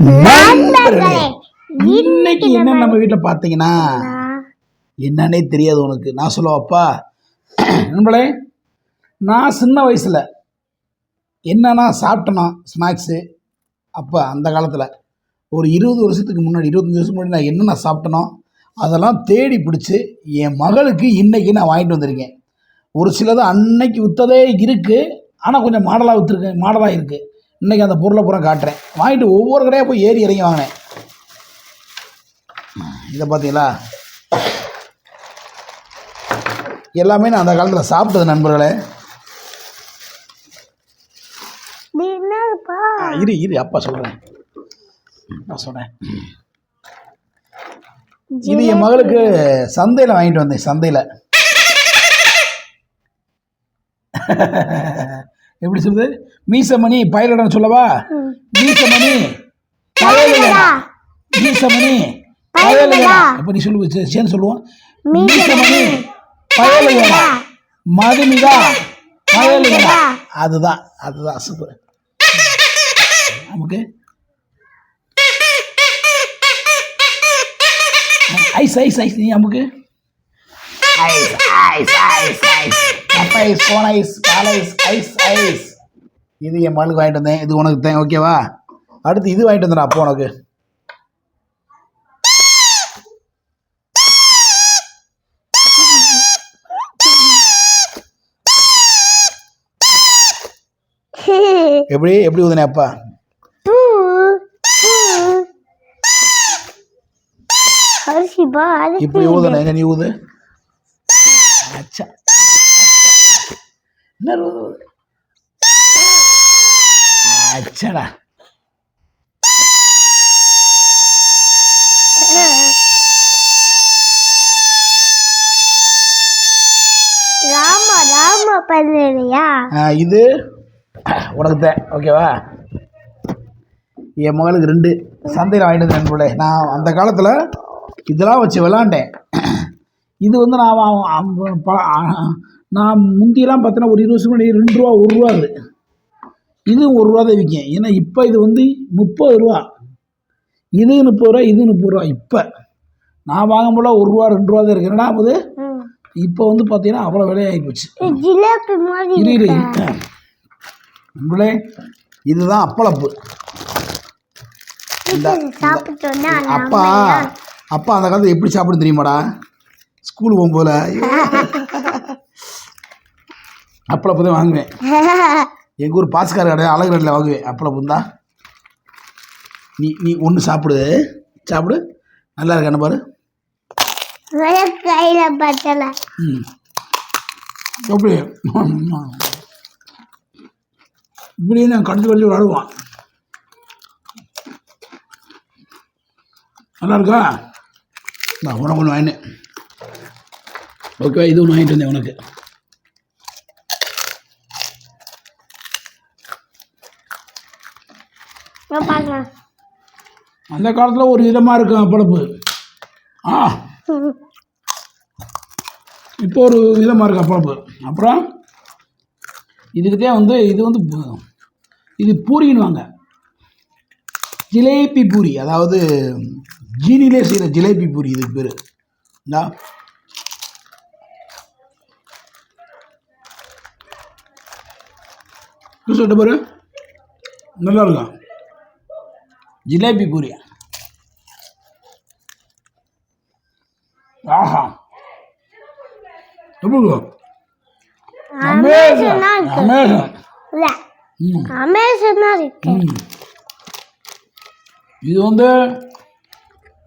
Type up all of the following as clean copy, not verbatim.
நண்பர்களே, இன்னைக்கு என்ன நம்ம வீட்டில் பார்த்தீங்கன்னா என்னன்னே தெரியாது உனக்கு. நான் சொல்லுவாப்பா நண்பர்களே, நான் சின்ன வயசில் என்னன்னா சாப்பிட்டேனா ஸ்நாக்ஸு. அப்போ அந்த காலத்தில் ஒரு 20 வருஷத்துக்கு முன்னாடி 25 வருஷத்துக்கு முன்னாடி நான் என்னென்ன சாப்பிட்டனோ அதெல்லாம் தேடி பிடிச்சி என் மகளுக்கு இன்றைக்கி நான் வாங்கிட்டு வந்திருக்கேன். ஒரு சிலது அன்னைக்கு விற்றதே இருக்குது, ஆனால் கொஞ்சம் மாடலாக இருக்குது. இன்றைக்கி அந்த பொருளை பூரா காட்டுறேன். வாங்கிட்டு ஒவ்வொரு கடையாக போய் ஏறி இறங்கி வாங்கினேன். இதை பார்த்தீங்களா, எல்லாமே நான் அந்த காலத்தில் சாப்பிட்டது நண்பர்களே. இரு அப்பா சொல்கிறேன். இது என் மகளுக்கு சந்தையில் வாங்கிட்டு வந்தேன். சந்தையில் எப்படி சொல்லுது, மீசமணி பயலிடம் சொல்லவா? மீசமணி மீசமணி பயலிடா. எப்படி சொல்லு சேர்ந்து சொல்லுவோம். மீசமணி பயலிடா மதுமிதா பயலிடா. அதுதான் சூப்பர். நமக்கு ஐஸ் ஐஸ் ஐஸ், நீ நமக்கு ஐஸ் ஐஸ் ஐஸ் ஐஸ் அப்ப ஐஸ் போன ஐஸ் கால ஐஸ் ஐஸ் ஐஸ். இது என் மகளுக்கு வாங்கிட்டு வந்தேன். இது உனக்கு தான் ஓகேவா? அடுத்து இது வாங்கிட்டு வந்துடா அப்போ உனக்கு. எப்படி எப்படி ஊதுனே அப்பா? இப்படி ஊதுன எங்க நீ ஊது. அச்சா அச்சடா. இது உனக்கு தான் ஓகேவா? என் மகளுக்கு 2 சந்தையில் வாங்கிட்டு நண்பர்களே. நான் அந்த காலத்தில் இதெல்லாம் வச்சு விளாண்டேன். இது வந்து நான் முந்தியெல்லாம் பார்த்தீங்கன்னா ஒரு 20 வருஷம் முன்னாடி 2 ரூபா 1 ரூபா. இது 1 ரூபா தான் விற்கும். ஏன்னா இப்போ இது வந்து 30 ரூபா. இது 30 ரூபா, இது 30 ரூபா. இப்போ நான் வாங்கும் போல 1 ரூபா 2 ரூபா தான் இருக்கு. என்னடா போது இப்போ வந்து பார்த்தீங்கன்னா அவ்வளோ விலையாகி போச்சு. நண்பர்களே, இதுதான் அப்பளப்பு. அப்பா அந்த காலத்தில் எப்படி சாப்பிடும் தெரியுமாடா? ஸ்கூல் போகும்போல அப்பளப்பு தான் வாங்குவேன். எங்கள் ஊர் பாஸ்கார் கடை அழகு கடையில் வாங்குவேன் அப்பளப்பு தான். நீ ஒன்று சாப்பிடு நல்லா இருக்க என்ன பாரு. எப்படி இப்படியே நான் கடிச்சு விளாடுவான். நல்லா இருக்கா? நான் உனக்கு ஒன்று வாங்கினேன். ஓகே, இது ஒன்று வாங்கிட்டு வந்தேன் உனக்கு. அந்த காலத்தில் ஒரு விதமாக இருக்கும் அப்பளப்பு. இப்போ ஒரு விதமாக இருக்கும் அப்பளப்பு. அப்புறம் இதுக்குதான் வந்து இது பூரின்னுவாங்க. ஜிலேபி பூரி, அதாவது ஜீனிலே செய்கிற ஜிலேபி பூரி இதுக்கு பேர். சொல்லிட்டு பாரு, நல்லா இருக்கும் ஜிலேபி பூரி. ஆஹா, எப்படி இருக்கும்? இது வந்து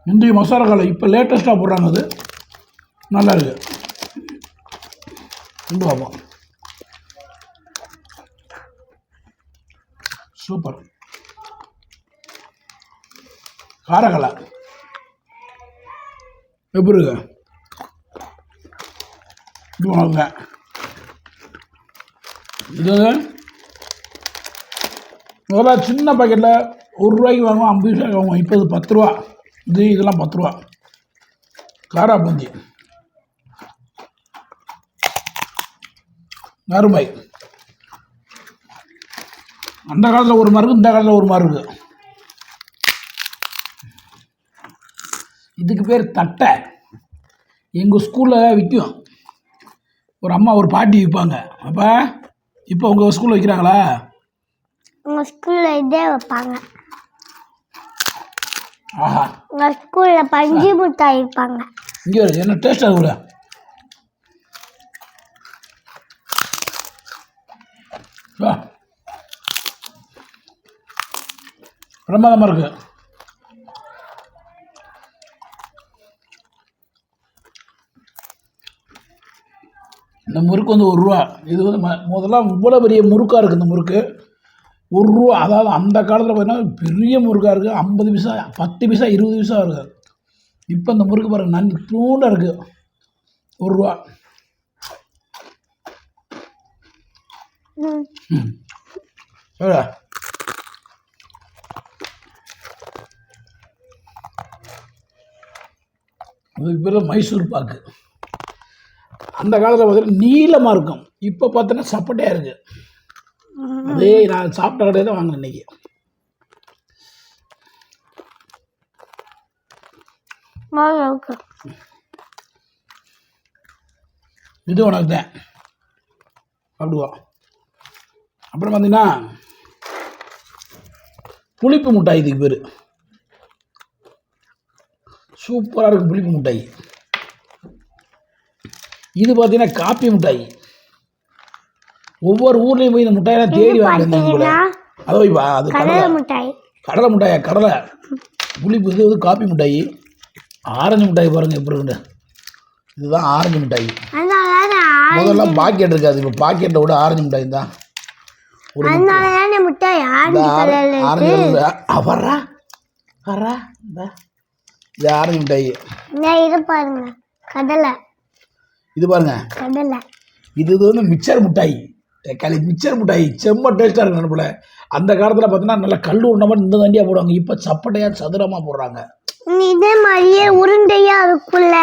முந்தைய மசாலா காலம், இப்போ லேட்டஸ்ட்டாக போடுறாங்க. அது நல்லா இருக்கு. கொண்டு பார்ப்போம். சூப்பர். காரக்கலை எப்படி இருக்கு? இது உனக்கு இது முதல்ல சின்ன பாக்கெட்டில் 1 ரூபாய்க்கு வாங்குவோம், 50 பைசாக்கு வாங்குவோம். இப்போ இது 10 ரூபா. இதெல்லாம் 10 ரூபா. காரா பூந்தி அருமை. அந்த காலத்தில் ஒரு மாதிரி இருக்குது, இந்த காலத்தில் ஒரு மாதிரி இருக்குது. இதுக்கு பேர் தட்டை. எங்கள் ஸ்கூலில் விற்கும். ஒரு அம்மா ஒரு பாட்டி விற்பாங்க. அப்போ இப்போ உங்கள் ஸ்கூலில் விற்கிறாங்களா? உங்கள் ஸ்கூலில் இதே வைப்பாங்க. ஆஹா, உங்கள் ஸ்கூலில் பஞ்சு மிட்டாய் வைப்பாங்க. இங்கே என்ன டேஸ்ட்டாக கூட பிரமாதமாக இருக்குது. இந்த முறுக்கு வந்து ₹1. இது வந்து முதல்ல இவ்வளோ பெரிய முறுக்காக இருக்குது. இந்த முறுக்கு ₹1. அதாவது அந்த காலத்தில் பார்த்தீங்கன்னா பெரிய முறுக்காக இருக்குது. 50 பைசா, 10 பைசா, 20 பைசா இருக்குது. இப்போ இந்த முறுக்கு பாருங்கள் நன்றி தூண்டாக இருக்குது. ₹1. எவ்வளோ? அதுக்கு பேர் மைசூர் பாக்கு. அந்த காலத்தில் பார்த்தீங்கன்னா நீளமாக இருக்கும். இப்போ பார்த்தோன்னா சப்பட்டையாக இருக்குது. அதே நான் சாப்பிட்ட கடையை தான் வாங்கினேன் இன்றைக்கி. இது உனக்கு தான் சாப்பிடுவா. அப்புறம் பார்த்தீங்கன்னா புளிப்பு மிட்டாய். இதுக்கு பேர் சூப்பராக இருக்கும் புளிப்பு மிட்டாய். இது பார்த்தீங்கன்னா காப்பி மிட்டாய். ஒவ்வொரு ஊர்லேயும் போய் இந்த மிட்டாயெல்லாம் தேடி வாங்கிருந்தாங்க. அதோ அது கடலை மிட்டாய். கடலை மிட்டாயா? கடலை புளிப்பு. இது வந்து காப்பி மிட்டாய். ஆரஞ்சு மிட்டாய் பாருங்கள் எப்படி இருக்கு. இதுதான் ஆரஞ்சு மிட்டாய். முதல்ல பாக்கெட் இருக்காது. இப்போ பாக்கெட்டை விட ஆரஞ்சு மிட்டாய் தான் ஒரு மிட்டாய். ஆரஞ்சு வரா வரா இது ஆரஞ்சு மிட்டாய். இது பாருங்க கடலை. இது பாருங்க கடலை. இது வந்து மிக்சர் மிட்டாய். மிக்சர் மிட்டாய் செம்ம டேஸ்ட்டாக இருக்கு. நினைப்பில் அந்த காலத்தில் பார்த்தீங்கன்னா நல்லா கல் உருண்டை மாதிரி இந்த தண்டியாக போடுவாங்க. இப்போ சப்பட்டையாக சதுரமாக போடுறாங்க. இதே மாதிரியே உருண்டையா இருக்குல்ல.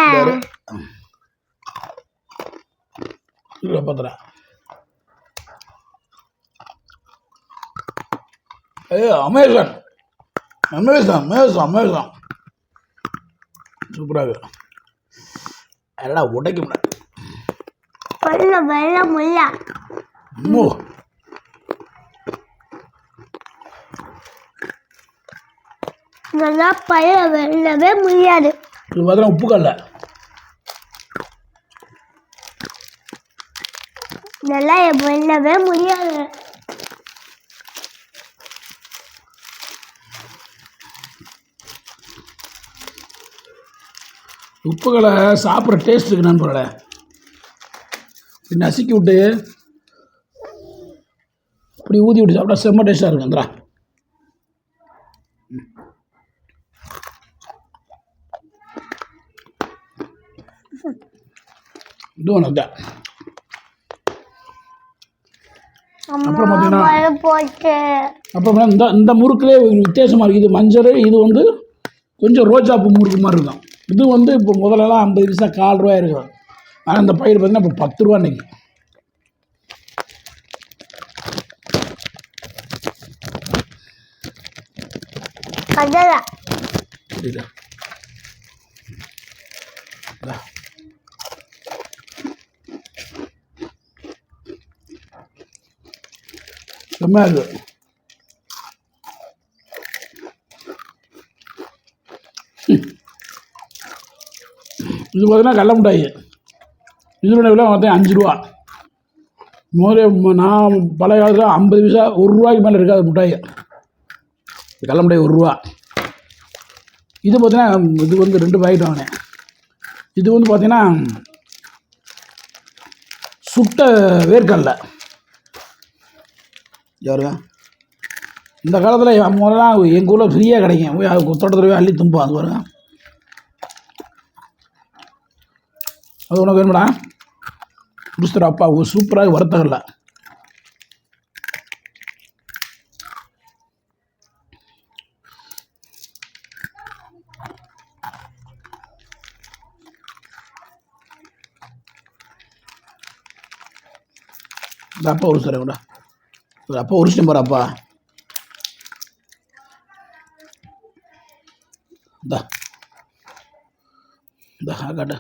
பார்த்துறேன். அமேசான் அமேசான் அமேசான் அமேசான் சூப்பராக எல்லாம் உடைக்க முடியாது. வெல்லவே முடியாது. இது பார்த்தா உப்பு கல்ல. இதெல்லாம் வெல்லவே முடியாது. உப்புகளை சாப்பிட்ற டேஸ்ட் இருக்கு நண்பர்களே. நசுக்கி விட்டு இப்படி ஊதி விட்டு சாப்பிட்டா செம்ம டேஸ்ட்டாக இருக்கும். அந்தரா இது உனக்கு தான். அப்புறம் பார்த்தீங்கன்னா இந்த முறுக்குலேயே வித்தியாசமாக இருக்குது. இது மஞ்சள். இது வந்து கொஞ்சம் ரோஜாப்பூ முறுக்கு மாதிரி இருக்கும். இது வந்து இப்போ முதலெல்லாம் 50 பைசா ₹4 இருக்கும். ஆனால் இந்த பயிர் பார்த்தீங்கன்னா இப்போ ₹10 இன்னைக்கு. செம்மையாக இருக்குது. இது பார்த்தீங்கன்னா கடல மிட்டாய். இதோட விலை பார்த்தீங்கன்னா ₹5. முதல்ல நான் பழைய காலத்தில் 50 பைசா ₹1 மேலே இருக்காது மிட்டாய். கடல மிட்டாய் ₹1. இது பார்த்தீங்கன்னா இது வந்து 2 பாக்கெட் வாங்கினேன். இது வந்து பார்த்தீங்கன்னா சுட்ட வேர்க்கடலை. யாருங்க இந்த காலத்தில் முதல்லாம் எங்கள் ஊரில் ஃப்ரீயாக கிடைக்கும். போய் அது தோட்டத்தில் போய் அள்ளி தும்போம். அது பாருங்க. அது உனக்கு வேணுமாடா? குடிச்சுத்தர அப்பா சூப்பராக வறுத்தகல்ல. இந்த அப்பா உரிச்சுறேன் கூட. அப்பா உரிச்சிட்டு போகிற அப்பா. இந்த காட்டு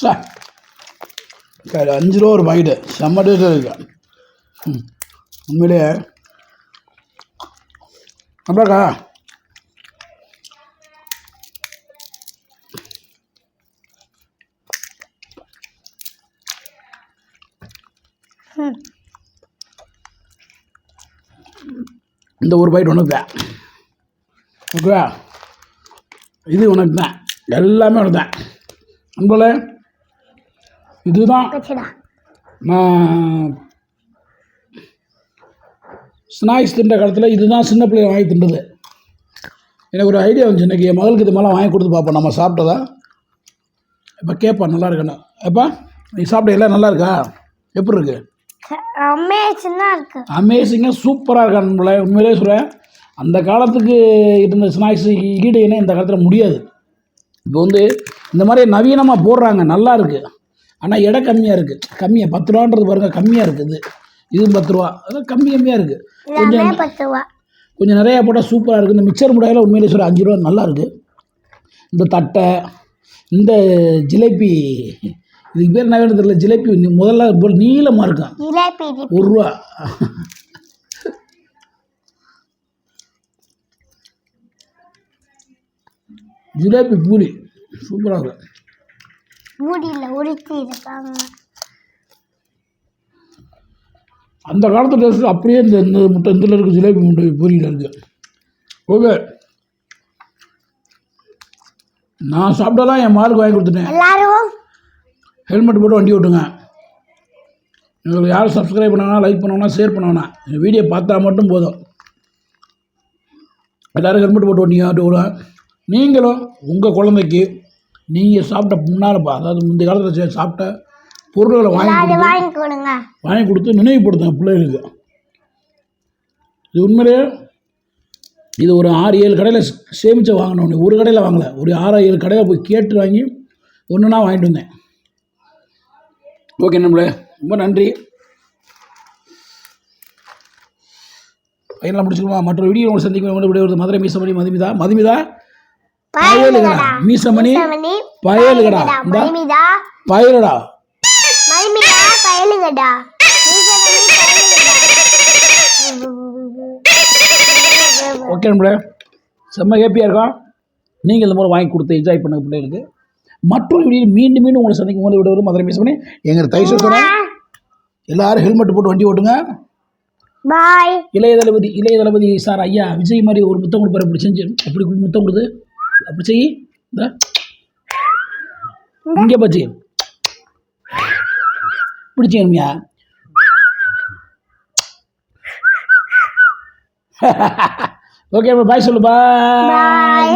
சார் 5 ரூபா ஒரு பாக்கெட்டு செம்ம டேஸ்ட்டாக இருக்கு. உண்மையிலேயே அப்படியாக்கா இந்த ஒரு பாக்கெட் உனக்கு தான் ஓகேவா? இது உனக்கு தான், எல்லாமே உனக்கு தான். நண்பர்களே இதுதான் நான் ஸ்நாக்ஸ் தின்ற காலத்தில் இதுதான் சின்ன பிள்ளைங்க வாங்கி தின்றது. எனக்கு ஒரு ஐடியா வந்துச்சு, இன்றைக்கி என் மகளுக்கு இது மாதிரிலாம் வாங்கி கொடுத்து பார்ப்போம் நம்ம சாப்பிட்டதா. இப்போ கேட்பா நல்லா இருக்குன்னு. எப்பா நீ சாப்பிட்ட எல்லாம் நல்லா இருக்கா? எப்படி இருக்கு? அமேசிங்காக சூப்பராக இருக்கா நண்பர்களே. உண்மையிலே சொல்கிறேன், அந்த காலத்துக்கு இருந்த ஸ்நாக்ஸ் ஈடு இணை இந்த காலத்தில் முடியாது. இப்போ வந்து இந்த மாதிரி நவீனமாக போடுறாங்க, நல்லா இருக்குது. ஆனால் எடை கம்மியாக இருக்குது, கம்மியாக 10 ரூபான்றது பாருங்கள், கம்மியாக இருக்குது. இது 10 ரூபா, அதான் கம்மியாக இருக்குது. கொஞ்சம் நிறையா போட்டால் சூப்பராக இருக்குது. இந்த மிக்சர் முடையில் உண்மையிலே சொல்ல 5 ரூபா நல்லா இருக்குது. இந்த தட்டை, இந்த ஜிலேபி, இதுக்கு பேர் என்ன வேணும் தெரியல, ஜிலேபி முதல்ல போல் நீளமாக இருக்கும், 1 ரூபா. ஜிலேபி பூரி சூப்பராக இருக்கும். அந்த காலத்து டேஸ்ட்டு அப்படியே இந்த முட்டை இதில் இருக்குது, ஜிலேபி முட்டை பூரியில் இருக்குது. ஓகே, நான் சாப்பிட்டதான் என் மாருக்கு வாங்கி கொடுத்துட்டேன். ஹெல்மெட் போட்டு வண்டி ஓட்டுங்க. எங்களுக்கு யாரும் சப்ஸ்கிரைப் பண்ணாங்கன்னா, லைக் பண்ணோன்னா, ஷேர் பண்ணோன்னா, இந்த வீடியோ பார்த்தா மட்டும் போதும். எல்லோரும் ஹெல்மெட் போட்டு வண்டிங்க ஓட்டுவோம். நீங்களும் உங்கள் குழந்தைக்கு நீங்கள் சாப்பிட்ட முன்னால், அதாவது முந்தைய காலத்தில் சாப்பிட்ட பொருள்களை வாங்கி கொடுத்து நினைவுபடுத்துங்க பிள்ளைகளுக்கு. இது உண்மையிலே இது ஒரு 6-7 கடையில் சேமித்து வாங்கினோம். ஒரு கடையில் வாங்கலை, ஒரு 6-7 கடையில் போய் கேட்டு வாங்கி ஒன்றுனா வாங்கிட்டு வந்தேன். ஓகே நம்மளே, ரொம்ப நன்றி. ஃபைனலாக முடிச்சுக்கோமா? மற்ற வீடியோ உங்களை சந்திக்கும் விட மதுரை மீசமணி மதுமிதா பயலுகடா, மீசமணி பயலுகடா, பயலுடா. ஓகே நம்மளே, செம்ம ஹேப்பியாக இருக்கோம். நீங்கள் இந்த மாதிரி வாங்கி கொடுத்து என்ஜாய் பண்ணுங்க பிள்ளைகளுக்கு. மற்றொரு வீடியோ மீண்டும் உங்களை சந்திக்கும் போது விட மதுரை மீசமணி எங்கள் தைச சொல்கிறேன். எல்லாரும் ஹெல்மெட் போட்டு வண்டி ஓட்டுங்க. பாய். இளைய தளபதி சார் ஐயா விஜய் மாதிரி ஒரு முத்தம் கொடுப்பாரு, இப்படி செஞ்சு அப்படி முத்தம் கொடுத்து அப்படி செய். இங்கே பச்சு பிடிச்சியா? ஓகே பாய் சொல்லு, பாய்.